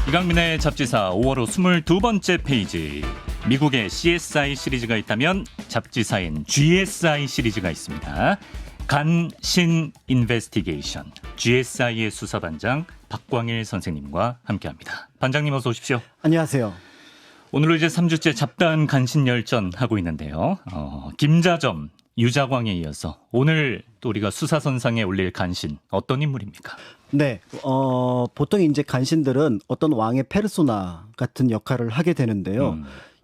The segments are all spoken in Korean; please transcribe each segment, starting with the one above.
이강민의 잡지사 5월 호 22번째 페이지. 미국의 CSI 시리즈가 있다면 잡지사엔 GSI 시리즈가 있습니다. 간신 인베스티게이션, GSI의 수사반장 박광일 선생님과 함께합니다. 반장님 어서 오십시오. 안녕하세요. 오늘로 이제 3주째 잡다한 간신 열전 하고 있는데요. 김자점, 유자광에 이어서 오늘 또 우리가 수사선상에 올릴 간신 어떤 인물입니까? 네, 보통 이제 간신들은 어떤 왕의 페르소나 같은 역할을 하게 되는데요.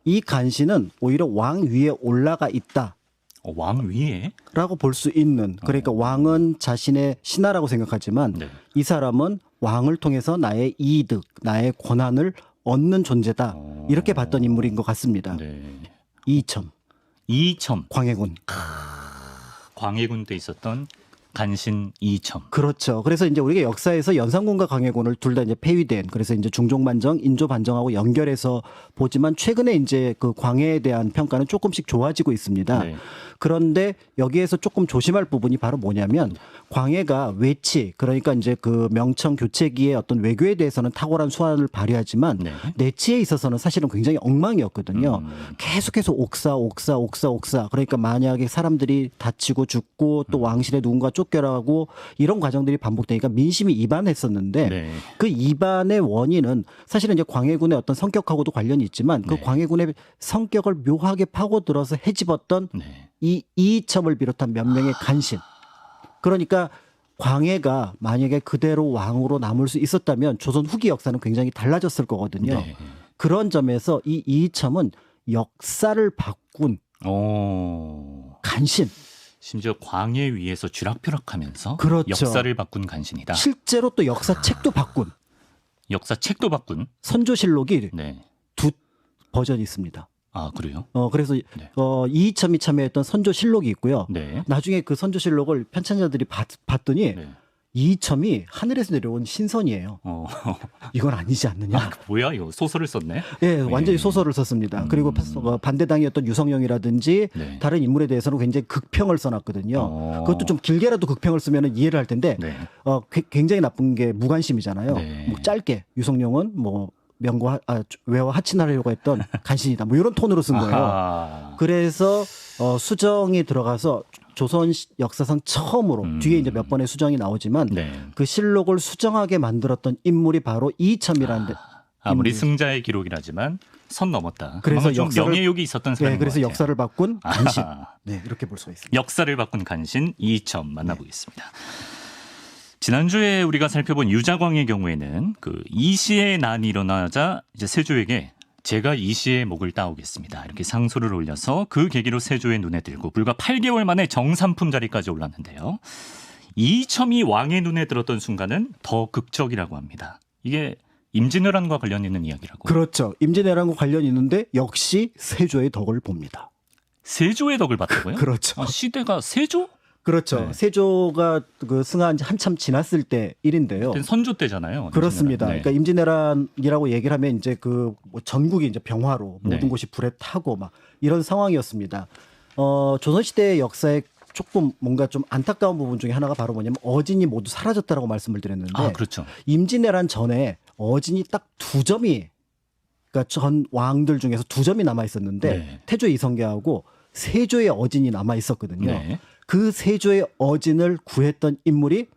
이 간신은 오히려 왕 위에 올라가 있다. 왕 위에? 라고 볼 수 있는, 그러니까 왕은 자신의 신하라고 생각하지만 네. 이 사람은 왕을 통해서 나의 이득, 나의 권한을 얻는 존재다. 이렇게 봤던 인물인 것 같습니다. 네. 이첨, 이첨. 광해군. 광해군 때 있었던 간신 이첨. 그렇죠. 그래서 이제 우리가 역사에서 연산군과 광해군을 둘 다 이제 폐위된, 그래서 이제 중종반정, 인조반정하고 연결해서 보지만 최근에 이제 그 광해에 대한 평가는 조금씩 좋아지고 있습니다. 네. 그런데 여기에서 조금 조심할 부분이 바로 뭐냐면 광해가 외치, 그러니까 이제 그 명청 교체기의 어떤 외교에 대해서는 탁월한 수완을 발휘하지만 네. 내치에 있어서는 사실은 굉장히 엉망이었거든요. 계속해서 옥사. 그러니까 만약에 사람들이 다치고 죽고 또 왕실에 누군가 쫓겨나고 이런 과정들이 반복되니까 민심이 이반했었는데 네. 그 이반의 원인은 사실은 이제 광해군의 어떤 성격하고도 관련이 있지만 그 네. 광해군의 성격을 묘하게 파고들어서 헤집었던 네. 이 이첨을 비롯한 몇 명의 간신. 그러니까 광해가 만약에 그대로 왕으로 남을 수 있었다면 조선 후기 역사는 굉장히 달라졌을 거거든요. 네. 그런 점에서 이 이첨은 역사를 바꾼 간신. 심지어 광해 위에서 쥐락펴락하면서 그렇죠. 역사를 바꾼 간신이다. 실제로 또 역사책도 바꾼 역사책도 바꾼. 선조실록이 네. 두 버전이 있습니다. 아 그래요? 그래서 네. 이이첨이 참여했던 선조실록이 있고요. 네. 나중에 그 선조실록을 편찬자들이 봤더니 네. 이이첨이 하늘에서 내려온 신선이에요. 이건 아니지 않느냐. 뭐야 이거 소설을 썼네. 예, 완전히 소설을 썼습니다. 그리고 반대당이었던 유성룡이라든지 네. 다른 인물에 대해서는 굉장히 극평을 써놨거든요. 그것도 좀 길게라도 극평을 쓰면 이해를 할 텐데 네. 굉장히 나쁜 게 무관심이잖아요. 네. 뭐 짧게 유성룡은 뭐 명과 외와 하친하려고 했던 간신이다. 뭐 이런 톤으로 쓴 거예요. 아하. 그래서 수정이 들어가서 조선 역사상 처음으로 뒤에 이제 몇 번의 수정이 나오지만 네. 그 실록을 수정하게 만들었던 인물이 바로 이첨이라는 아무리 인물이- 승자의 기록이라지만 선 넘었다. 그래서 그래서 좀 역사를- 명예욕이 있었던 사람인 네, 그래서 것 같아요. 역사를 바꾼 간신. 아하. 네, 이렇게 볼 수가 있습니다. 역사를 바꾼 간신 이첨 만나보겠습니다. 지난주에 우리가 살펴본 유자광의 경우에는 그 이시의 난이 일어나자 이제 세조에게 제가 이시의 목을 따오겠습니다. 이렇게 상소를 올려서 그 계기로 세조의 눈에 들고 불과 8개월 만에 정삼품 자리까지 올랐는데요. 이첨이 왕의 눈에 들었던 순간은 더 극적이라고 합니다. 이게 임진왜란과 관련 있는 이야기라고. 그렇죠. 임진왜란과 관련이 있는데 역시 세조의 덕을 봅니다. 세조의 덕을 봤다고요? 그렇죠. 아, 시대가 세조? 그렇죠. 네. 세조가 그 승한 지 한참 지났을 때 일인데요. 그땐 선조 때잖아요. 그렇습니다. 네. 그러니까 임진왜란이라고 얘기를 하면 이제 그 뭐 전국이 이제 병화로 모든 네. 곳이 불에 타고 막 이런 상황이었습니다. 조선시대의 역사에 조금 뭔가 좀 안타까운 부분 중에 하나가 바로 뭐냐면 어진이 모두 사라졌다라고 말씀을 드렸는데 아, 그렇죠. 임진왜란 전에 어진이 딱 두 점이, 그러니까 전 왕들 중에서 두 점이 남아 있었는데 네. 태조 이성계하고 세조의 어진이 남아 있었거든요. 네. 그 세조의 어진을 구했던 인물이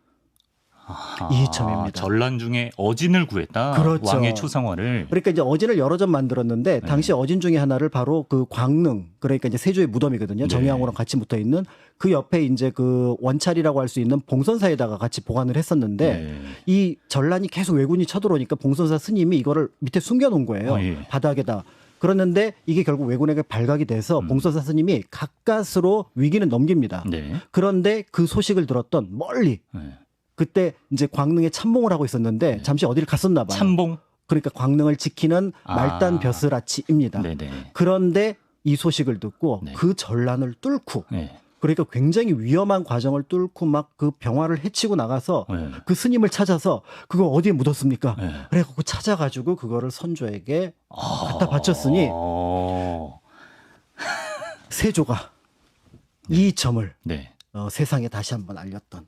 이이첨입니다. 전란 중에 어진을 구했다. 그렇죠. 왕의 초상화를. 그러니까 이제 어진을 여러 점 만들었는데 당시 어진 중에 하나를 바로 그 광릉, 그러니까 이제 세조의 무덤이거든요. 네. 정의왕후랑 같이 붙어 있는 그 옆에 이제 그 원찰이라고 할 수 있는 봉선사에다가 같이 보관을 했었는데 네. 이 전란이 계속 왜군이 쳐들어오니까 봉선사 스님이 이거를 밑에 숨겨놓은 거예요. 예. 바닥에다. 그랬는데 이게 결국 왜군에게 발각이 돼서 봉선사 스님이 가까스로 위기는 넘깁니다. 네. 그런데 그 소식을 들었던 멀리 네. 그때 이제 광릉에 참봉을 하고 있었는데 잠시 어디를 갔었나 봐요. 참봉. 그러니까 광릉을 지키는 말단 벼슬아치입니다. 네네. 그런데 이 소식을 듣고 네. 그 전란을 뚫고 네. 그러니까 굉장히 위험한 과정을 뚫고 막 그 병화를 해치고 나가서 네. 그 스님을 찾아서 그거 어디에 묻었습니까? 네. 그래갖고 찾아가지고 그거를 선조에게 갖다 바쳤으니 세조가 이 점을 네. 세상에 다시 한번 알렸던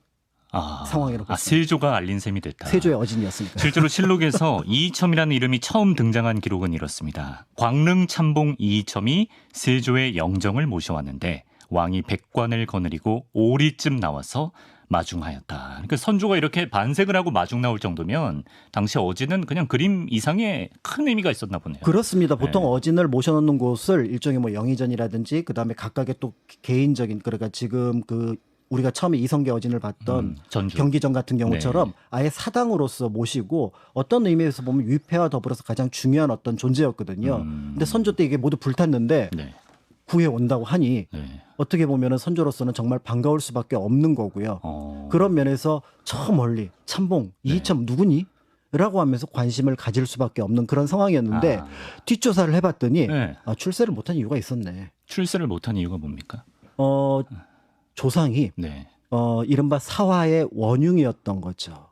상황이라고 볼 수 세조가 알린 셈이 됐다. 세조의 어진이었으니까. 실제로 실록에서 이이첨이라는 이름이 처음 등장한 기록은 이렇습니다. 광릉 참봉 이이첨이 세조의 영정을 모셔왔는데 왕이 백관을 거느리고 오리쯤 나와서 마중하였다. 그러니까 선조가 이렇게 반색을 하고 마중 나올 정도면 당시 어진은 그냥 그림 이상의 큰 의미가 있었나 보네요. 그렇습니다. 보통 네. 어진을 모셔놓는 곳을 일종의 뭐 영의전이라든지 그다음에 각각의 또 개인적인 그러니까 지금 그 우리가 처음에 이성계 어진을 봤던 전주. 경기전 같은 경우처럼 네. 아예 사당으로서 모시고 어떤 의미에서 보면 위패와 더불어서 가장 중요한 어떤 존재였거든요. 근데 선조 때 이게 모두 불탔는데 네. 구해 온다고 하니 네. 어떻게 보면은 선조로서는 정말 반가울 수밖에 없는 거고요. 그런 면에서 저 멀리 참봉 이이첨 누구니? 라고 하면서 관심을 가질 수밖에 없는 그런 상황이었는데 뒷조사를 해봤더니 네. 출세를 못한 이유가 있었네. 출세를 못한 이유가 뭡니까? 조상이 네. 이른바 사화의 원흉이었던 거죠.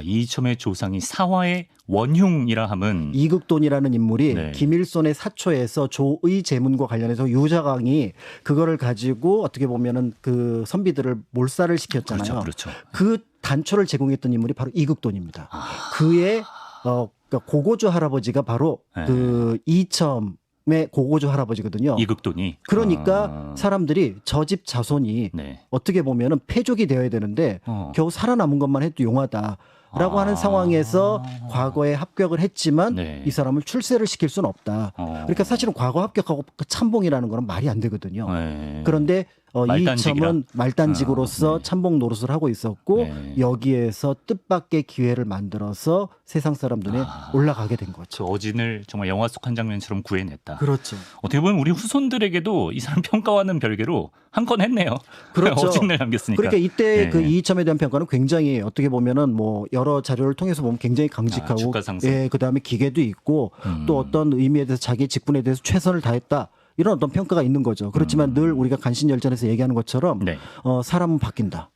이이첨의 조상이 사화의 원흉이라 함은 이극돈이라는 인물이 네. 김일손의 사초에서 조의 제문과 관련해서 유자광이 그거를 가지고 어떻게 보면은 그 선비들을 몰살을 시켰잖아요. 그렇죠. 그 단초를 제공했던 인물이 바로 이극돈입니다. 그의 그러니까 고고조 할아버지가 바로 네. 그 이첨의 고고조 할아버지거든요. 이극돈이 그러니까 사람들이 저 집 자손이 네. 어떻게 보면은 패족이 되어야 되는데 겨우 살아남은 것만 해도 용하다라고 하는 상황에서 과거에 합격을 했지만 네. 이 사람을 출세를 시킬 수는 없다. 그러니까 사실은 과거 합격하고 참봉이라는 거는 말이 안 되거든요. 네. 그런데 말단직이라? 이이첨은 말단직으로서 네. 참봉 노릇을 하고 있었고 네. 여기에서 뜻밖의 기회를 만들어서 세상 사람 눈에 올라가게 된 거죠. 저 어진을 정말 영화 속 한 장면처럼 구해냈다. 그렇죠. 어떻게 보면 우리 후손들에게도 이 사람 평가와는 별개로 한 건 했네요. 그렇죠. 어진을 남겼으니까. 그러니까 이때 네. 그 이이첨에 대한 평가는 굉장히 어떻게 보면은 뭐 여러 자료를 통해서 보면 굉장히 강직하고 주가 상승. 예, 그다음에 기계도 있고 또 어떤 의미에 대해서 자기 직분에 대해서 최선을 다했다. 이런 어떤 평가가 있는 거죠. 그렇지만 늘 우리가 간신열전에서 얘기하는 것처럼 네. 사람은 바뀐다.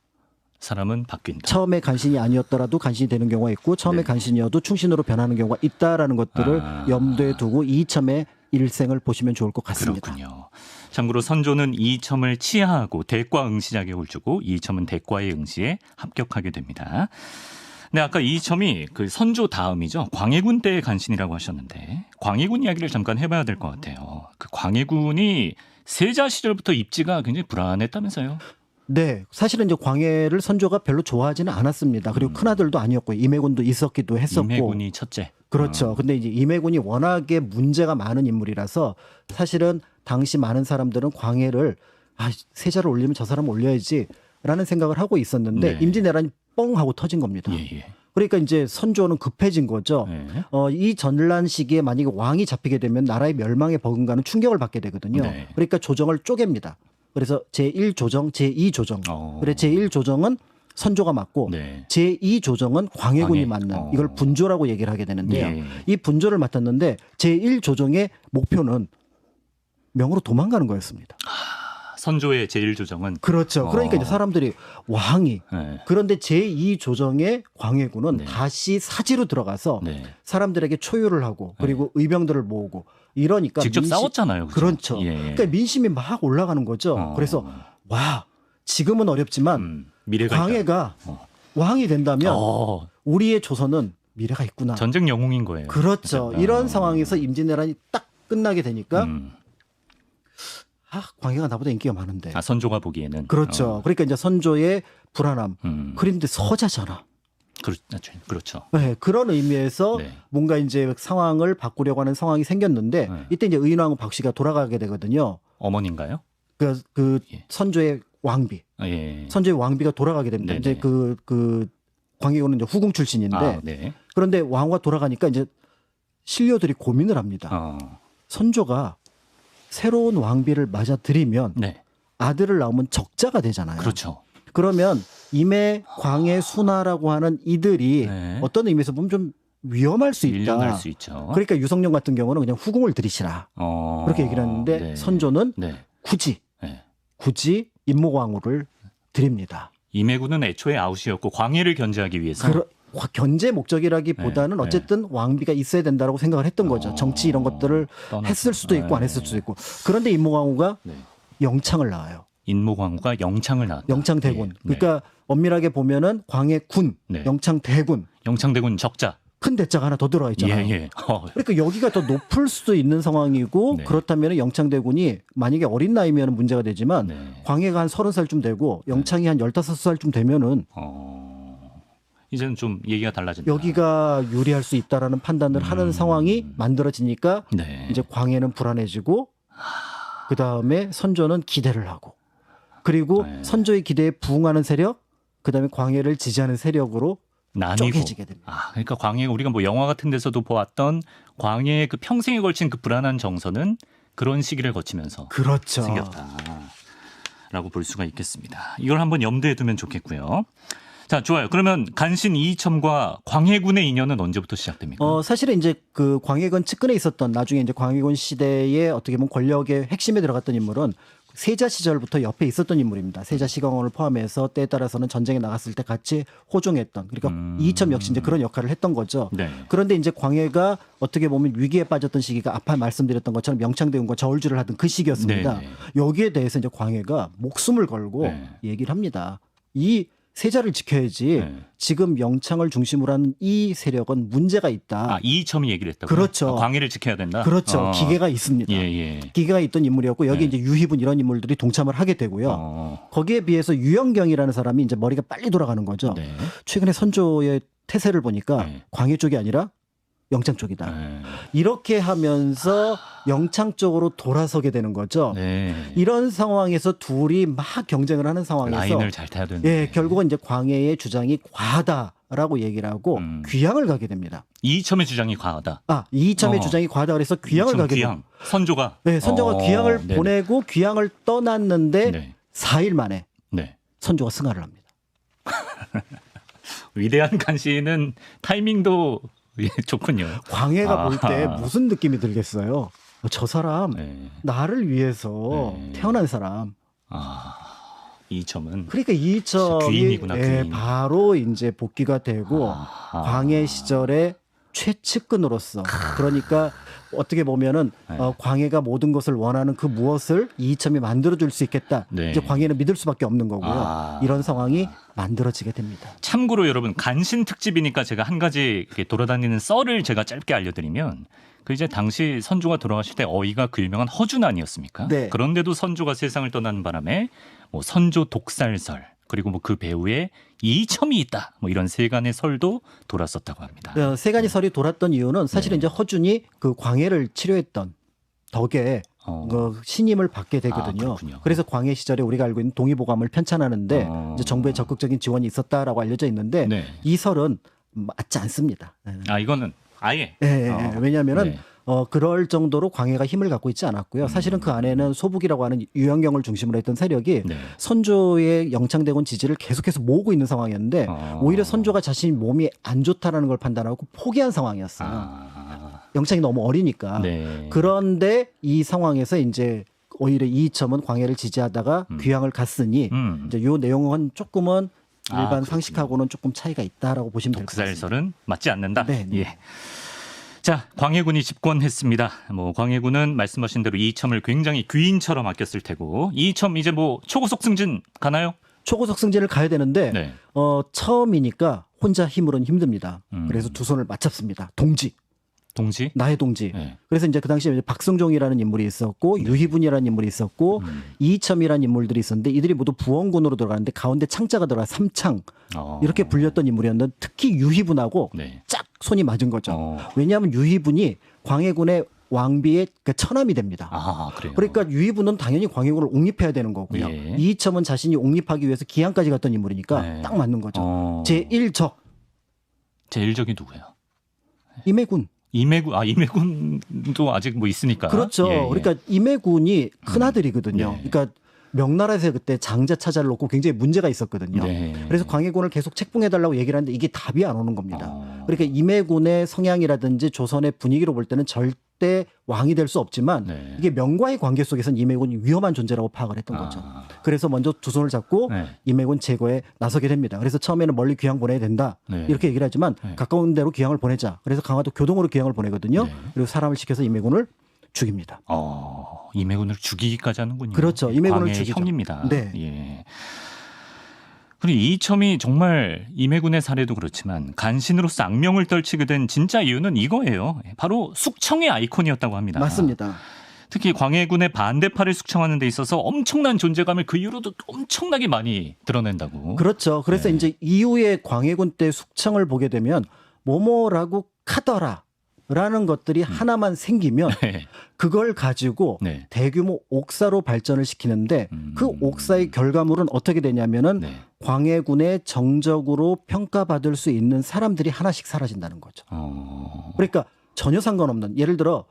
사람은 바뀐다. 처음에 간신이 아니었더라도 간신이 되는 경우가 있고 처음에 네. 간신이어도 충신으로 변하는 경우가 있다라는 것들을 염두에 두고 이이첨의 일생을 보시면 좋을 것 같습니다. 그렇군요. 참고로 선조는 이이첨을 치하하고 대과 응시 자격을 주고 이이첨은 대과의 응시에 합격하게 됩니다. 네, 아까 이이첨이 그 선조 다음이죠. 광해군 때의 간신이라고 하셨는데 광해군 이야기를 잠깐 해봐야 될 것 같아요. 그 광해군이 세자 시절부터 입지가 굉장히 불안했다면서요? 네, 사실은 이제 광해를 선조가 별로 좋아하지는 않았습니다. 그리고 큰아들도 아니었고 임해군도 있었기도 했었고. 임해군이 첫째. 그렇죠. 근데 이제 임해군이 워낙에 문제가 많은 인물이라서 사실은 당시 많은 사람들은 광해를 세자를 올리면 저 사람 올려야지라는 생각을 하고 있었는데 네. 임진왜란이 뻥 하고 터진 겁니다. 예. 그러니까 이제 선조는 급해진 거죠. 네. 이 전란 시기에 만약에 왕이 잡히게 되면 나라의 멸망에 버금가는 충격을 받게 되거든요. 네. 그러니까 조정을 쪼갭니다. 그래서 제1조정, 제2조정. 그래 제1조정은 선조가 맡고 네. 제2조정은 광해군이 광해. 맡는 이걸 분조라고 얘기를 하게 되는데요. 예. 이 분조를 맡았는데 제1조정의 목표는 명으로 도망가는 거였습니다. 선조의 제1조정은 그렇죠. 그러니까 이제 사람들이 왕이 네. 그런데 제2조정의 광해군은 네. 다시 사지로 들어가서 네. 사람들에게 초유를 하고 그리고 의병들을 모으고 이러니까 직접 싸웠잖아요. 그죠? 그렇죠. 예. 그러니까 민심이 막 올라가는 거죠. 그래서 와 지금은 어렵지만 미래가 광해가 왕이 된다면 우리의 조선은 미래가 있구나. 전쟁 영웅인 거예요. 그렇죠. 이런 상황에서 임진왜란이 딱 끝나게 되니까 광해가 나보다 인기가 많은데. 선조가 보기에는 그렇죠. 그러니까 이제 선조의 불안함. 그런데 서자잖아. 그렇죠. 네, 그런 의미에서 네. 뭔가 이제 상황을 바꾸려고 하는 상황이 생겼는데 이때 이제 의인왕후 박씨가 돌아가게 되거든요. 어머니인가요? 그 예. 선조의 왕비. 예. 선조의 왕비가 돌아가게 됩니다. 네네. 이제 그 광해군은 이제 후궁 출신인데 네. 그런데 왕후가 돌아가니까 이제 신료들이 고민을 합니다. 선조가 새로운 왕비를 맞아들이면 네. 아들을 낳으면 적자가 되잖아요. 그렇죠. 그러면 임해, 광해, 순하라고 하는 이들이 네. 어떤 의미에서 보면 좀 위험할 수 있다. 밀려날 수 있죠. 그러니까 유성룡 같은 경우는 그냥 후궁을 들이시라. 그렇게 얘기를 했는데 네. 선조는 네. 굳이 임모광후를 드립니다. 임해군은 애초에 아웃이었고 광해를 견제하기 위해서 견제 목적이라기보다는 네. 어쨌든 왕비가 있어야 된다고 생각을 했던 거죠. 정치 이런 것들을 떠나서. 했을 수도 있고 안 했을 수도 있고. 그런데 임모광후가 네. 영창을 낳아요. 인모광후가 영창을 나왔다. 영창대군. 예. 그러니까 엄밀하게 보면은 광해군, 네. 영창대군. 영창대군 적자. 큰 대자가 하나 더 들어가 있잖아요. 예. 그러니까 여기가 더 높을 수도 있는 상황이고 네. 그렇다면 영창대군이 만약에 어린 나이면 문제가 되지만 네. 광해가 한 30살쯤 되고 영창이 한 15살쯤 되면은 이제는 좀 얘기가 달라진다. 여기가 유리할 수 있다라는 판단을 하는 상황이 만들어지니까 네. 이제 광해는 불안해지고 그 다음에 선조는 기대를 하고 그리고 네. 선조의 기대에 부응하는 세력 그 다음에 광해를 지지하는 세력으로 나뉘고. 쪼개지게 됩니다. 그러니까 광해 우리가 뭐 영화 같은 데서도 보았던 광해의 그 평생에 걸친 그 불안한 정서는 그런 시기를 거치면서 그렇죠. 생겼다라고 볼 수가 있겠습니다. 이걸 한번 염두에 두면 좋겠고요. 자, 좋아요. 그러면 간신 이이첨과 광해군의 인연은 언제부터 시작됩니까? 사실은 이제 그 광해군 측근에 있었던 나중에 이제 광해군 시대에 어떻게 보면 권력의 핵심에 들어갔던 인물은 세자 시절부터 옆에 있었던 인물입니다. 세자 시강원을 포함해서 때에 따라서는 전쟁에 나갔을 때 같이 호종했던 그러니까 이이첨 역시 이제 그런 역할을 했던 거죠. 네. 그런데 이제 광해가 어떻게 보면 위기에 빠졌던 시기가 아까 말씀드렸던 것처럼 영창대군과 저울질을 하던 그 시기였습니다. 네. 여기에 대해서 이제 광해가 목숨을 걸고 네. 얘기를 합니다. 이 세자를 지켜야지 네. 지금 영창을 중심으로 한 이 세력은 문제가 있다. 이이첨이 얘기를 했다고요? 그렇죠. 광해를 지켜야 된다? 그렇죠. 기계가 있습니다. 예. 기계가 있던 인물이었고 여기 네. 이제 유희분 이런 인물들이 동참을 하게 되고요. 거기에 비해서 유영경이라는 사람이 이제 머리가 빨리 돌아가는 거죠. 네. 최근에 선조의 태세를 보니까 네. 광해 쪽이 아니라 영창 쪽이다. 네. 이렇게 하면서 영창 쪽으로 돌아서게 되는 거죠. 네. 이런 상황에서 둘이 막 경쟁을 하는 상황에서 라인을 잘 타야 되는데. 예, 결국은 이제 광해의 주장이 과하다라고 얘기를 하고 귀양을 가게 됩니다. 이이첨의 주장이 과하다. 이이첨의 주장이 과하다 그래서 귀양을 가게 귀양. 됩니다. 선조가. 네, 선조가 귀양을 네네. 보내고 귀양을 떠났는데 네. 4일 만에 네. 선조가 승하를 합니다. 위대한 간신은 타이밍도 좋군요. 광해가 볼 때 아하. 무슨 느낌이 들겠어요? 저 사람 네. 나를 위해서 네. 태어난 사람. 이이첨은 그러니까 이이첨이 귀인이구나, 귀인. 바로 이제 복귀가 되고 광해 시절의 최측근으로서 그러니까 어떻게 보면은 광해가 모든 것을 원하는 그 무엇을 이이첨이 만들어줄 수 있겠다. 네. 이제 광해는 믿을 수밖에 없는 거고요. 이런 상황이 만들어지게 됩니다. 참고로 여러분 간신 특집이니까 제가 한 가지 이렇게 돌아다니는 썰을 제가 짧게 알려드리면 그 이제 당시 선조가 돌아가실 때 어이가 그 유명한 허준 아니었습니까? 네. 그런데도 선조가 세상을 떠나는 바람에 뭐 선조 독살설 그리고 뭐 그 배우에 이이첨이 있다 뭐 이런 세간의 설도 돌았었다고 합니다. 세간이 설이 돌았던 이유는 사실은 이제 허준이 그 광해를 치료했던 덕에 그 신임을 받게 되거든요. 그렇군요. 그래서 광해 시절에 우리가 알고 있는 동의보감을 편찬하는데 이제 정부의 적극적인 지원이 있었다라고 알려져 있는데 네. 이 설은 맞지 않습니다. 이거는 아예. 왜냐하면은 네. 그럴 정도로 광해가 힘을 갖고 있지 않았고요. 사실은 그 안에는 소북이라고 하는 유영경을 중심으로 했던 세력이 네. 선조의 영창대군 지지를 계속해서 모으고 있는 상황이었는데 오히려 선조가 자신이 몸이 안 좋다라는 걸 판단하고 포기한 상황이었어요. 영창이 너무 어리니까. 네. 그런데 이 상황에서 이제 오히려 이이첨은 광해를 지지하다가 귀양을 갔으니 이제 요 내용은 조금은 일반 그렇군요. 상식하고는 조금 차이가 있다라고 보시면 될 것 같습니다. 독살설은 맞지 않는다. 네, 네. 예. 자, 광해군이 집권했습니다. 뭐 광해군은 말씀하신 대로 이이첨을 굉장히 귀인처럼 아꼈을 테고 이이첨 이제 뭐 초고속 승진 가나요? 초고속 승진을 가야 되는데 네. 처음이니까 혼자 힘으로는 힘듭니다. 그래서 두 손을 맞잡습니다. 동지. 동지? 나의 동지. 네. 그래서 이제 그 당시에 이제 박승종이라는 인물이 있었고 유희분이라는 인물이 있었고 이이첨이라는 인물들이 있었는데 이들이 모두 부원군으로 들어가는데 가운데 창자가 들어가 삼창 이렇게 불렸던 인물이었는데 특히 유희분하고 네. 짝 손이 맞은 거죠. 왜냐하면 유희분이 광해군의 왕비의 그 처남이 됩니다. 그래요. 그러니까 유희분은 당연히 광해군을 옹립해야 되는 거고요. 예. 이이첨은 자신이 옹립하기 위해서 기양까지 갔던 인물이니까 네. 딱 맞는 거죠. 제1적. 제1적이 누구예요? 임해군. 임해군도 아직 뭐 있으니까. 그렇죠. 예. 그러니까 임해군이 큰 아들이거든요. 네. 그러니까 명나라에서 그때 장자 차자를 놓고 굉장히 문제가 있었거든요. 네. 그래서 광해군을 계속 책봉해달라고 얘기를 하는데 이게 답이 안 오는 겁니다. 그러니까 임해군의 성향이라든지 조선의 분위기로 볼 때는 절대 왕이 될 수 없지만 네. 이게 명과의 관계 속에서는 임해군이 위험한 존재라고 파악을 했던 거죠. 그래서 먼저 두 손을 잡고 네. 임해군 제거에 나서게 됩니다. 그래서 처음에는 멀리 귀양 보내야 된다. 네. 이렇게 얘기를 하지만 네. 가까운 데로 귀양을 보내자. 그래서 강화도 교동으로 귀양을 보내거든요. 네. 그리고 사람을 시켜서 임해군을 죽입니다. 임해군을 죽이기까지 하는군요. 그렇죠. 임해군을 광해의 죽이죠. 형입니다. 네. 예. 그리고 이첨이 정말 임해군의 사례도 그렇지만 간신으로서 악명을 떨치게 된 진짜 이유는 이거예요. 바로 숙청의 아이콘이었다고 합니다. 맞습니다. 특히 광해군의 반대파를 숙청하는 데 있어서 엄청난 존재감을 그 이후로도 엄청나게 많이 드러낸다고. 그렇죠. 그래서 네. 이제 이후에 광해군 때 숙청을 보게 되면 뭐뭐라고 카더라. 라는 것들이 하나만 생기면 네. 그걸 가지고 네. 대규모 옥사로 발전을 시키는데 그 옥사의 결과물은 어떻게 되냐면은 네. 광해군의 정적으로 평가받을 수 있는 사람들이 하나씩 사라진다는 거죠. 그러니까 전혀 상관없는 예를 들어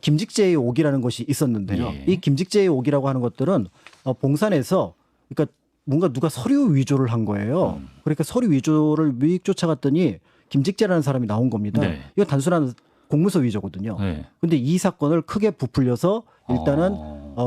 김직재의 옥이라는 것이 있었는데요. 예. 이 김직재의 옥이라고 하는 것들은 봉산에서 그러니까 뭔가 누가 서류 위조를 한 거예요. 그러니까 서류 위조를 미익 쫓아갔더니 김직재라는 사람이 나온 겁니다. 네. 이거 단순한 공문서 위조거든요. 네. 근데 이 사건을 크게 부풀려서 일단은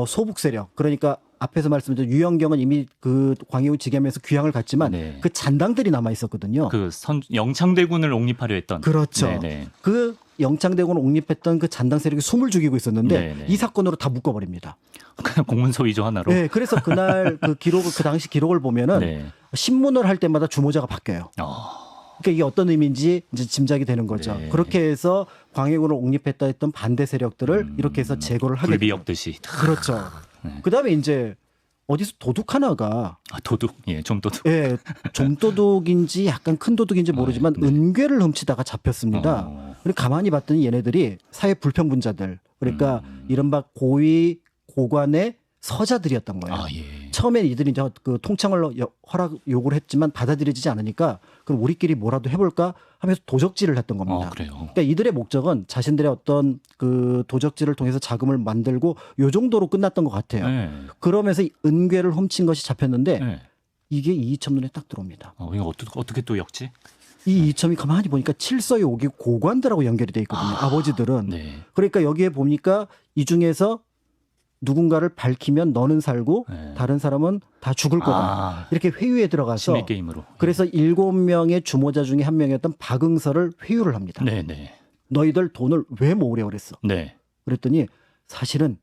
소북 세력 그러니까 앞에서 말씀드린 유영경은 이미 그 광해군 직위하면서 귀향을 갔지만 네. 그 잔당들이 남아 있었거든요. 그 영창대군을 옹립하려 했던. 그렇죠. 네네. 그 영창대군을 옥립했던 그 잔당 세력이 숨을 죽이고 있었는데 네네. 이 사건으로 다 묶어버립니다. 그냥 공문서 위조 하나로. 네, 그래서 그날 그 기록을 그 당시 기록을 보면은 네. 신문을 할 때마다 주모자가 바뀌어요. 그러니까 이게 어떤 의미인지 이제 짐작이 되는 거죠. 네. 그렇게 해서 광해군을 옥립했다 했던 반대 세력들을 이렇게 해서 제거를 하게 됩니다. 굴비역듯이. 그렇죠. 네. 그다음에 이제 어디서 도둑 하나가 도둑. 예, 좀 도둑. 예, 좀도둑인지 약간 큰 도둑인지 모르지만 네. 은괴를 훔치다가 잡혔습니다. 그리고 가만히 봤더니 얘네들이 사회 불평분자들 그러니까 이른바 고위 고관의 서자들이었던 거예요. 예. 처음에 이들이 이제 그 통창을 허락 요구를 했지만 받아들여지지 않으니까 그럼 우리끼리 뭐라도 해볼까 하면서 도적질을 했던 겁니다. 그래요. 그러니까 이들의 목적은 자신들의 어떤 그 도적질을 통해서 자금을 만들고 요 정도로 끝났던 것 같아요. 네. 그러면서 은괴를 훔친 것이 잡혔는데 네. 이게 이이첨 눈에 딱 들어옵니다. 이거 어떻게 또 엮지? 이 이첨이 가만히 보니까 칠서의 옥이 고관들하고 연결이 돼 있거든요. 아버지들은. 네. 그러니까 여기에 보니까 이 중에서 누군가를 밝히면 너는 살고 네. 다른 사람은 다 죽을 거다. 이렇게 회유에 들어가서 심리 게임으로. 그래서 7명의 주모자 중에 한 명이었던 박응서를 회유를 합니다. 네네. 너희들 돈을 왜 모으려고 그랬어? 네. 그랬더니 사실은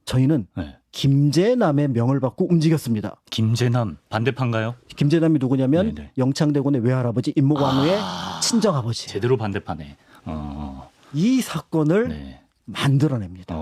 저희는 네. 김제남의 명을 받고 움직였습니다. 김제남 반대파인가요? 김제남이 누구냐면 네네. 영창대군의 외할아버지 임모광우의 친정아버지. 제대로 반대파네. 이 사건을 네. 만들어냅니다.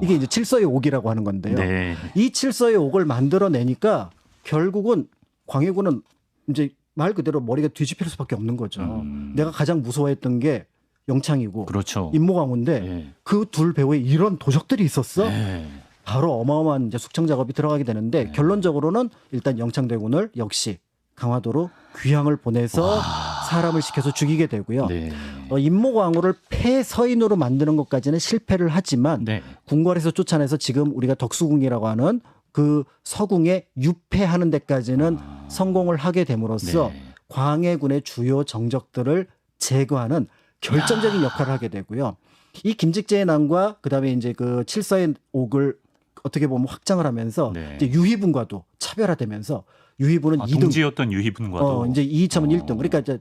이게 이제 칠서의 옥이라고 하는 건데요. 네. 이 칠서의 옥을 만들어내니까 결국은 광해군은 이제 말 그대로 머리가 뒤집힐 수밖에 없는 거죠. 내가 가장 무서워했던 게 영창이고 그렇죠. 임모광우인데 네. 그 둘 배후에 이런 도적들이 있었어. 네. 바로 어마어마한 이제 숙청 작업이 들어가게 되는데 결론적으로는 일단 영창대군을 역시 강화도로 귀향을 보내서 사람을 시켜서 죽이게 되고요. 네. 임모광우를 폐서인으로 만드는 것까지는 실패를 하지만 네. 궁궐에서 쫓아내서 지금 우리가 덕수궁이라고 하는 그 서궁에 유폐하는 데까지는 성공을 하게 됨으로써 네. 광해군의 주요 정적들을 제거하는 결정적인 역할을 하게 되고요. 이 김직재의 난과 그다음에 이제 그 칠서의 옥을 어떻게 보면 확장을 하면서 네. 이제 유희분과도 차별화되면서 유희분은 2등, 동지였던 유희분과도 이제 이이첨은 1등. 그러니까 이제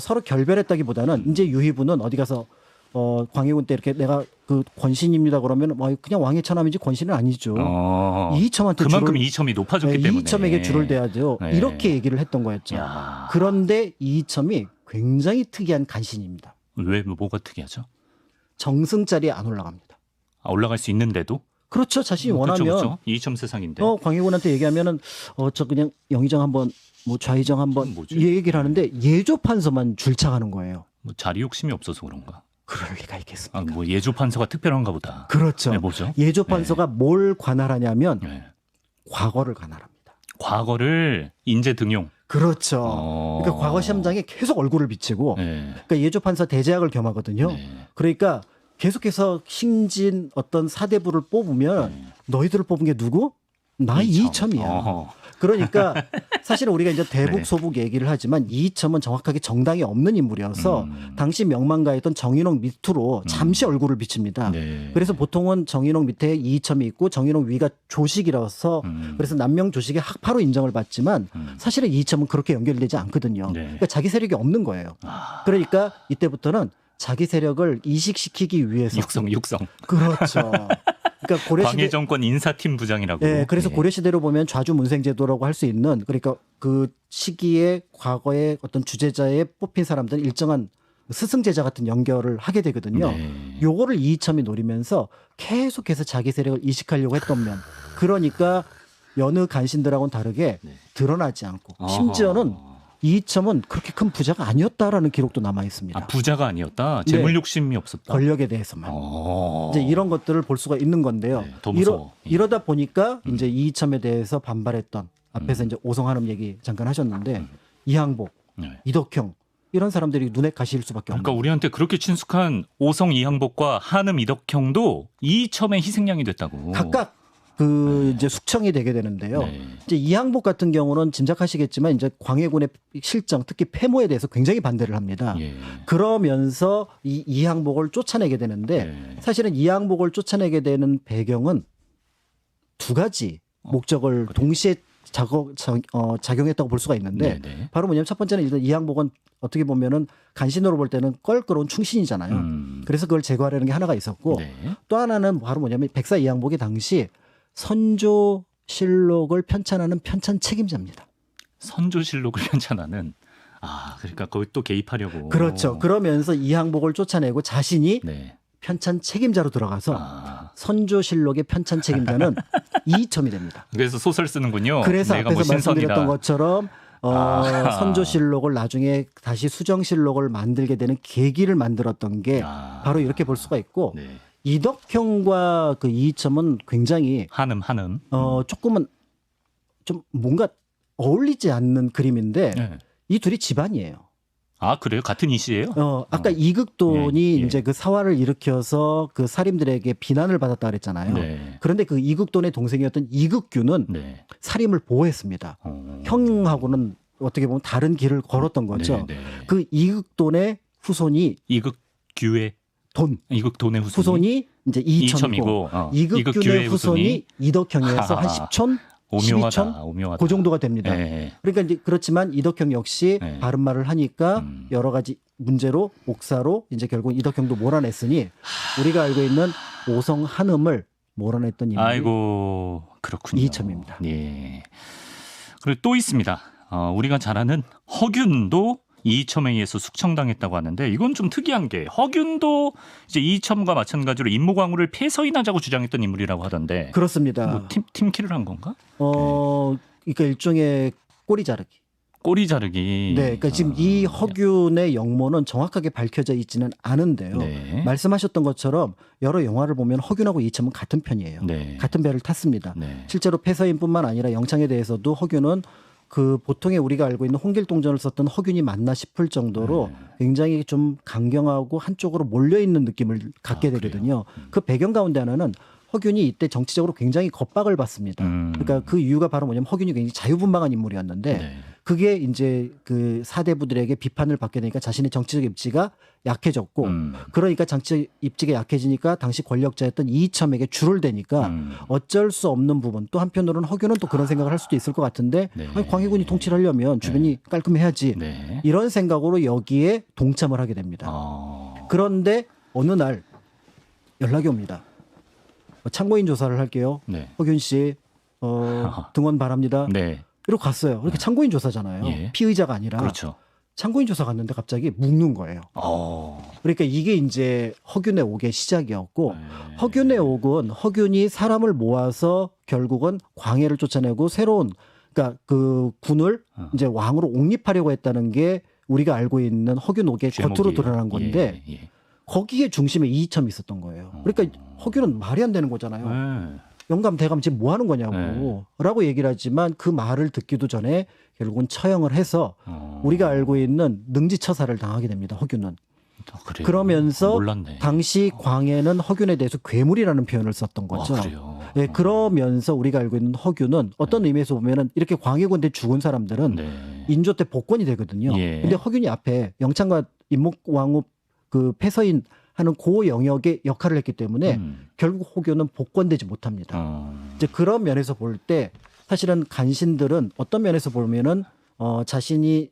서로 결별했다기보다는 이제 유희분은 어디 가서 광해군 때 이렇게 내가 그 권신입니다 그러면 그냥 왕의 처남이지 권신은 아니죠. 이이첨한테 그만큼 이이첨이 높아졌기 때문에 이이첨에게 줄을 대야죠. 네. 이렇게 얘기를 했던 거였죠. 야. 그런데 이이첨이 굉장히 특이한 간신입니다. 왜 뭐가 특이하죠? 정승자리에 안 올라갑니다. 올라갈 수 있는데도 그렇죠. 자신이 원하면 그렇죠. 이이첨 세상인데. 광해군한테 얘기하면는 저 그냥 영의정 한번 뭐 좌의정 한번 뭐지? 이 얘기를 하는데 예조 판서만 줄창하는 거예요. 뭐 자리 욕심이 없어서 그런가? 그럴 리가 있겠습니까? 뭐 예조 판서가 특별한가 보다. 그렇죠. 네, 뭐죠? 예조 판서가 뭘 관할하냐면 네. 과거를 관할합니다. 과거를 인재 등용. 그렇죠. 그러니까 과거 시험장에 계속 얼굴을 비치고 네. 그러니까 예조 판서 대제학을 겸하거든요. 네. 그러니까 계속해서 신진 어떤 사대부를 뽑으면 너희들을 뽑은 게 누구? 나 이이첨이야. 그러니까 사실은 우리가 이제 대북 네. 소북 얘기를 하지만 이이첨은 정확하게 정당이 없는 인물이어서 당시 명망가였던 정인홍 밑으로 잠시 얼굴을 비칩니다. 네. 그래서 보통은 정인홍 밑에 이이첨이 있고 정인홍 위가 조식이라서 그래서 남명 조식의 학파로 인정을 받지만 사실은 이이첨은 그렇게 연결되지 않거든요. 네. 그러니까 자기 세력이 없는 거예요. 그러니까 이때부터는 자기 세력을 이식시키기 위해서 육성. 그렇죠. 그러니까 광해 정권 인사팀 부장이라고. 네, 그래서 예. 고려 시대로 보면 좌주 문생제도라고 할 수 있는 그러니까 그 시기에 과거에 어떤 주제자에 뽑힌 사람들은 일정한 스승제자 같은 연결을 하게 되거든요. 네. 요거를 이이첨이 노리면서 계속해서 자기 세력을 이식하려고 했던 면. 그러니까 여느 간신들하고는 다르게 네. 드러나지 않고 심지어는 이이첨은 그렇게 큰 부자가 아니었다라는 기록도 남아 있습니다. 아, 부자가 아니었다. 재물 욕심이 없었다. 권력에 대해서만. 어. 이제 이런 것들을 볼 수가 있는 건데요. 네, 더 무서워. 예. 이러다 보니까 이제 이이첨에 대해서 반발했던 앞에서 이제 오성한음 얘기 잠깐 하셨는데 이항복, 네. 이덕형 이런 사람들이 눈에 가시일 수밖에 없는. 그러니까 우리한테 그렇게 친숙한 오성 이항복과 한음 이덕형도 이첨의 희생양이 됐다고. 각각 그 이제 숙청이 되게 되는데요. 네. 이제 이항복 같은 경우는 짐작하시겠지만 이제 광해군의 실정, 특히 폐모에 대해서 굉장히 반대를 합니다. 예. 그러면서 이 이항복을 쫓아내게 되는데 네. 사실은 이항복을 쫓아내게 되는 배경은 두 가지 목적을 동시에 작용했다고 볼 수가 있는데 네네. 바로 뭐냐면 첫 번째는 일단 이항복은 어떻게 보면은 간신으로 볼 때는 껄끄러운 충신이잖아요. 그래서 그걸 제거하려는 게 하나가 있었고 네. 또 하나는 바로 뭐냐면 백사 이항복이 당시 선조실록을 편찬하는 편찬 책임자입니다. 선조실록을 편찬하는. 아, 그러니까 거기 또 개입하려고. 그렇죠. 그러면서 이항복을 쫓아내고 자신이 네. 편찬 책임자로 들어가서 아, 선조실록의 편찬 책임자는 이이첨이 됩니다. 그래서 소설 쓰는군요. 그래서 내가 앞에서 뭐 말씀드렸던 신선이다. 것처럼 선조실록을 나중에 다시 수정실록을 만들게 되는 계기를 만들었던 게 아. 바로 이렇게 볼 수가 있고 네. 이덕형과 그 이이첨은 굉장히 한음. 조금은 좀 뭔가 어울리지 않는 그림인데 네. 이 둘이 집안이에요. 아, 그래요? 같은 이씨예요? 아까 이극돈이 예, 예. 이제 그 사화를 일으켜서 그 살인들에게 비난을 받았다 그랬잖아요. 네. 그런데 그 이극돈의 동생이었던 이극규는 네. 살인을 보호했습니다. 형하고는 어떻게 보면 다른 길을 걸었던 거죠. 네, 네. 그 이극돈의 후손이 이극규의 이극돈의 후손이 이제 이이첨이고 이극규의 후손이 이덕형이어서 한 10촌, 12촌 오묘하다. 그 정도가 됩니다. 네. 그러니까 이제 그렇지만 이덕형 역시 네. 바른 말을 하니까 여러 가지 문제로 옥사로 이제 결국 이덕형도 몰아냈으니 우리가 알고 있는 오성 한음을 몰아냈던 인물이 아이고, 그렇군요. 이이첨입니다. 예. 그리고 또 있습니다. 우리가 잘 아는 허균도 이이첨에 의해서 숙청당했다고 하는데 이건 좀 특이한 게 허균도 이제 이이첨과 마찬가지로 임모광우를 폐서인하자고 주장했던 인물이라고 하던데 그렇습니다. 뭐 팀킬을 한 건가? 그러니까 일종의 꼬리 자르기. 꼬리 자르기. 네, 그러니까 지금 이 허균의 영모는 정확하게 밝혀져 있지는 않은데요. 네. 말씀하셨던 것처럼 여러 영화를 보면 허균하고 이이첨은 같은 편이에요. 네. 같은 배를 탔습니다. 네. 실제로 폐서인뿐만 아니라 영창에 대해서도 허균은 그 보통의 우리가 알고 있는 홍길동전을 썼던 허균이 맞나 싶을 정도로 굉장히 좀 강경하고 한쪽으로 몰려 있는 느낌을 갖게 되거든요. 그 배경 가운데 하나는 허균이 이때 정치적으로 굉장히 겁박을 받습니다. 그러니까 그 이유가 바로 뭐냐면 허균이 굉장히 자유분방한 인물이었는데 네. 그게 이제 그 사대부들에게 비판을 받게 되니까 자신의 정치적 입지가 약해졌고 그러니까 정치적 입지가 약해지니까 당시 권력자였던 이이첨에게 줄을 대니까 어쩔 수 없는 부분 또 한편으로는 허균은 또 그런 생각을 할 수도 있을 것 같은데 네. 아니, 광해군이 통치를 하려면 주변이 깔끔해야지 네. 이런 생각으로 여기에 동참을 하게 됩니다. 그런데 어느 날 연락이 옵니다. 참고인 조사를 할게요. 네. 허균 씨 등원 바랍니다. 네. 이러고 갔어요. 이렇게 참고인 조사잖아요. 예. 피의자가 아니라 그렇죠. 참고인 조사 갔는데 갑자기 묵는 거예요. 그러니까 이게 이제 허균의 옥의 시작이었고 허균의 옥은 허균이 사람을 모아서 결국은 광해를 쫓아내고 새로운 그러니까 그 군을 이제 왕으로 옹립하려고 했다는 게 우리가 알고 있는 허균 옥의 겉으로 드러난 건데 거기에 중심에 이이첨이 있었던 거예요. 그러니까 허균은 말이 안 되는 거잖아요. 영감 대감 지금 뭐 하는 거냐고 라고 얘기를 하지만 그 말을 듣기도 전에 결국은 처형을 해서 우리가 알고 있는 능지처사를 당하게 됩니다. 허균은. 그래요? 그러면서 몰랐네. 당시 광해는 허균에 대해서 괴물이라는 표현을 썼던 거죠. 그래요? 네, 그러면서 우리가 알고 있는 허균은 어떤 의미에서 보면은 이렇게 광해군대 죽은 사람들은 네. 인조 때 복권이 되거든요. 예. 근데 허균이 앞에 영창과 임목왕후 그 폐서인 하는 그 영역의 역할을 했기 때문에 결국 호교는 복권되지 못합니다. 이제 그런 면에서 볼 때 사실은 간신들은 어떤 면에서 보면은 자신이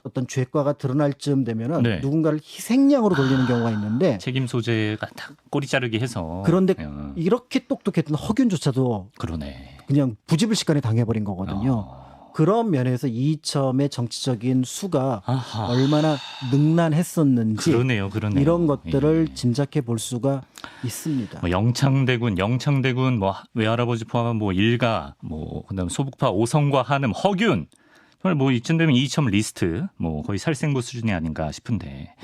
어떤 죄과가 드러날 즈음 되면은 네. 누군가를 희생양으로 돌리는 경우가 있는데 책임 소재가 딱 꼬리 자르기 해서. 그런데 이렇게 이렇게 똑똑했던 허균조차도 그러네. 그냥 부지불식간에 당해버린 거거든요. 그런 면에서 이첨의 정치적인 수가 아하. 얼마나 능란했었는지 그러네요. 이런 것들을 예. 짐작해 볼 수가 있습니다. 뭐 영창대군 뭐 외할아버지 포함한 뭐 일가 뭐 그다음 소북파 오성과 한음 허균 정말 뭐 이쯤 되면 이첨 리스트 뭐 거의 살생부 수준이 아닌가 싶은데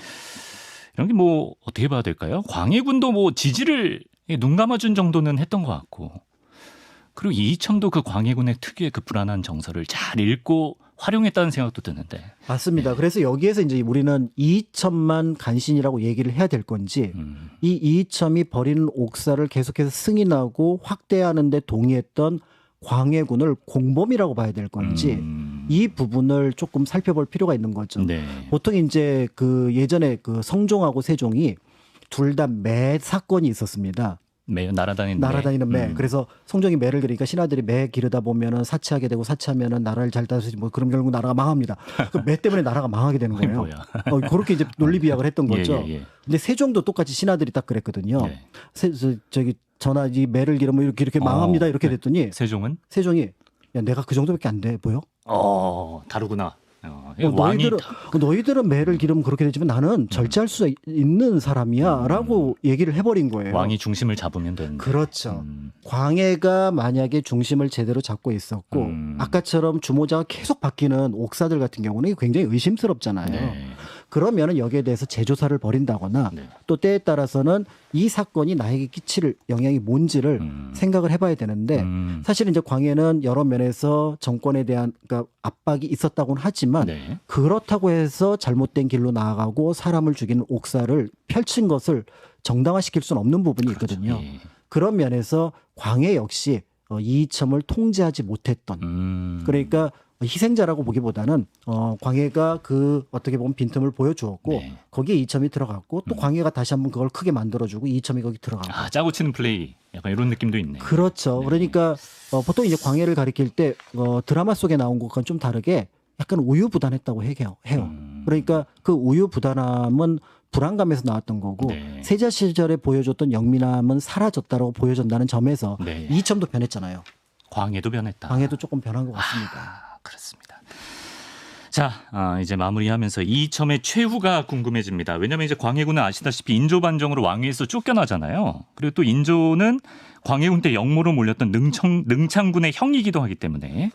이런 게 뭐 어떻게 봐야 될까요? 광해군도 뭐 지지를 눈 감아준 정도는 했던 것 같고 그리고 이첨도 그 광해군의 특유의 그 불안한 정서를 잘 읽고 활용했다는 생각도 드는데 맞습니다. 그래서 여기에서 이제 우리는 이첨만 간신이라고 얘기를 해야 될 건지 이 이첨이 벌이는 옥사를 계속해서 승인하고 확대하는 데 동의했던 광해군을 공범이라고 봐야 될 건지 이 부분을 조금 살펴볼 필요가 있는 거죠. 네. 보통 이제 그 예전에 그 성종하고 세종이 둘 다 매 사건이 있었습니다. 매 날아다니는 매. 그래서 성종이 매를 기르니까 신하들이 매 기르다 보면은 사치하게 되고 사치하면은 나라를 잘 다스리지 뭐 그럼 결국 나라가 망합니다. 그 매 때문에 나라가 망하게 되는 거예요. 뭐야. 그렇게 이제 논리 비약을 했던 거죠. 예. 근데 세종도 똑같이 신하들이 딱 그랬거든요. 네. 저기 전하 이 매를 기르면 이렇게 망합니다. 이렇게 됐더니 세종은 세종이 야 내가 그 정도밖에 안 돼 보여? 다르구나. 왕이 너희들은 매를 기르면 그렇게 되지만 나는 절제할 수 있는 사람이야라고 얘기를 해버린 거예요. 왕이 중심을 잡으면 되는데. 그렇죠. 광해가 만약에 중심을 제대로 잡고 있었고 아까처럼 주모자가 계속 바뀌는 옥사들 같은 경우는 굉장히 의심스럽잖아요. 네. 그러면은 여기에 대해서 재조사를 벌인다거나 네. 또 때에 따라서는 이 사건이 나에게 끼칠 영향이 뭔지를 생각을 해봐야 되는데 사실은 이제 광해는 여러 면에서 정권에 대한 그러니까 압박이 있었다고는 하지만 네. 그렇다고 해서 잘못된 길로 나아가고 사람을 죽이는 옥사를 펼친 것을 정당화시킬 수는 없는 부분이 있거든요. 예. 그런 면에서 광해 역시 이이첨을 통제하지 못했던 그러니까 희생자라고 보기보다는 광해가 그 어떻게 보면 빈틈을 보여주었고 네. 거기에 이첨이 들어갔고 또 광해가 다시 한번 그걸 크게 만들어주고 이첨이 거기 들어가고 짜고 치는 플레이 약간 이런 느낌도 있네. 그렇죠. 네. 그러니까 보통 이제 광해를 가리킬 때 드라마 속에 나온 것과는 좀 다르게 약간 우유부단했다고 해요. 그러니까 그 우유부단함은 불안감에서 나왔던 거고 네. 세자 시절에 보여줬던 영민함은 사라졌다라고 보여준다는 점에서 네. 이첨도 변했잖아요. 광해도 변했다. 광해도 조금 변한 것 같습니다. 그렇습니다. 자, 이제 마무리하면서 이첨의 최후가 궁금해집니다. 왜냐하면 이제 광해군은 아시다시피 인조 반정으로 왕위에서 쫓겨나잖아요. 그리고 또 인조는 광해군 때 영모로 몰렸던 능창군의 형이기도 하기 때문에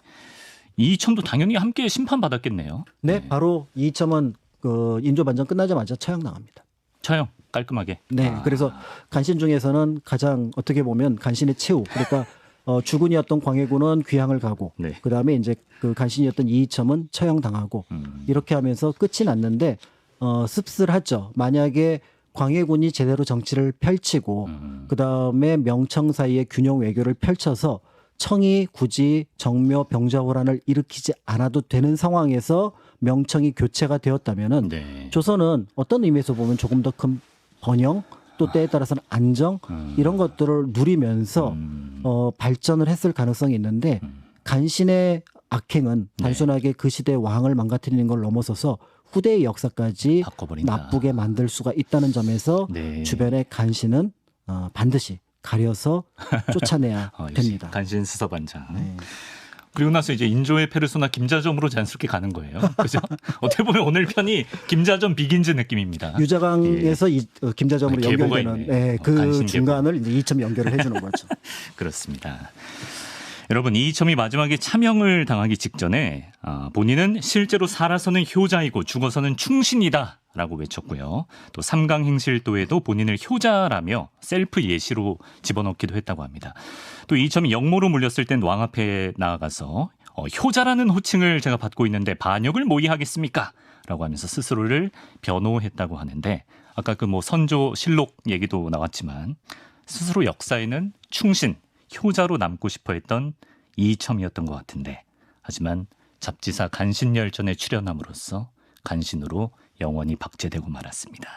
이첨도 당연히 함께 심판받았겠네요. 네, 바로 이첨은 그 인조 반정 끝나자마자 처형당합니다. 처형 깔끔하게. 네, 그래서 간신 중에서는 가장 어떻게 보면 간신의 최후. 그러니까 주군이었던 광해군은 귀향을 가고 네. 그다음에 이제 그 간신이었던 이이첨은 처형당하고 이렇게 하면서 끝이 났는데 씁쓸하죠. 만약에 광해군이 제대로 정치를 펼치고 그다음에 명청 사이에 균형 외교를 펼쳐서 청이 굳이 정묘 병자호란을 일으키지 않아도 되는 상황에서 명청이 교체가 되었다면은 네. 조선은 어떤 의미에서 보면 조금 더 큰 번영 또 때에 따라서는 안정 이런 것들을 누리면서 발전을 했을 가능성이 있는데 간신의 악행은 단순하게 그 시대의 왕을 망가뜨리는 걸 넘어서서 후대의 역사까지 바꿔버린다. 나쁘게 만들 수가 있다는 점에서 네. 주변의 간신은 반드시 가려서 쫓아내야 됩니다. 간신 수사반장. 네. 그리고 나서 이제 인조의 페르소나 김자점으로 자연스럽게 가는 거예요. 그죠? 어떻게 보면 오늘 편이 김자점 비긴즈 느낌입니다. 유자강에서 김자점으로 계보가 연결되는 있네. 그 간신 중간을 이제 이첨 연결을 해주는 거죠. 그렇습니다. 여러분 이이첨이 마지막에 참형을 당하기 직전에 본인은 실제로 살아서는 효자이고 죽어서는 충신이다라고 외쳤고요. 또 삼강행실도에도 본인을 효자라며 셀프 예시로 집어넣기도 했다고 합니다. 또 이이첨이 영모로 물렸을 땐 왕 앞에 나아가서 효자라는 호칭을 제가 받고 있는데 반역을 모의하겠습니까? 라고 하면서 스스로를 변호했다고 하는데 아까 그 뭐 선조 실록 얘기도 나왔지만 스스로 역사에는 충신 효자로 남고 싶어 했던 이이첨이었던 것 같은데 하지만 잡지사 간신열전에 출연함으로써 간신으로 영원히 박제되고 말았습니다.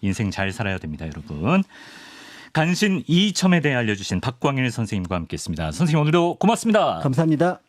인생 잘 살아야 됩니다, 여러분. 간신 이이첨에 대해 알려주신 박광일 선생님과 함께했습니다. 선생님 오늘도 고맙습니다. 감사합니다.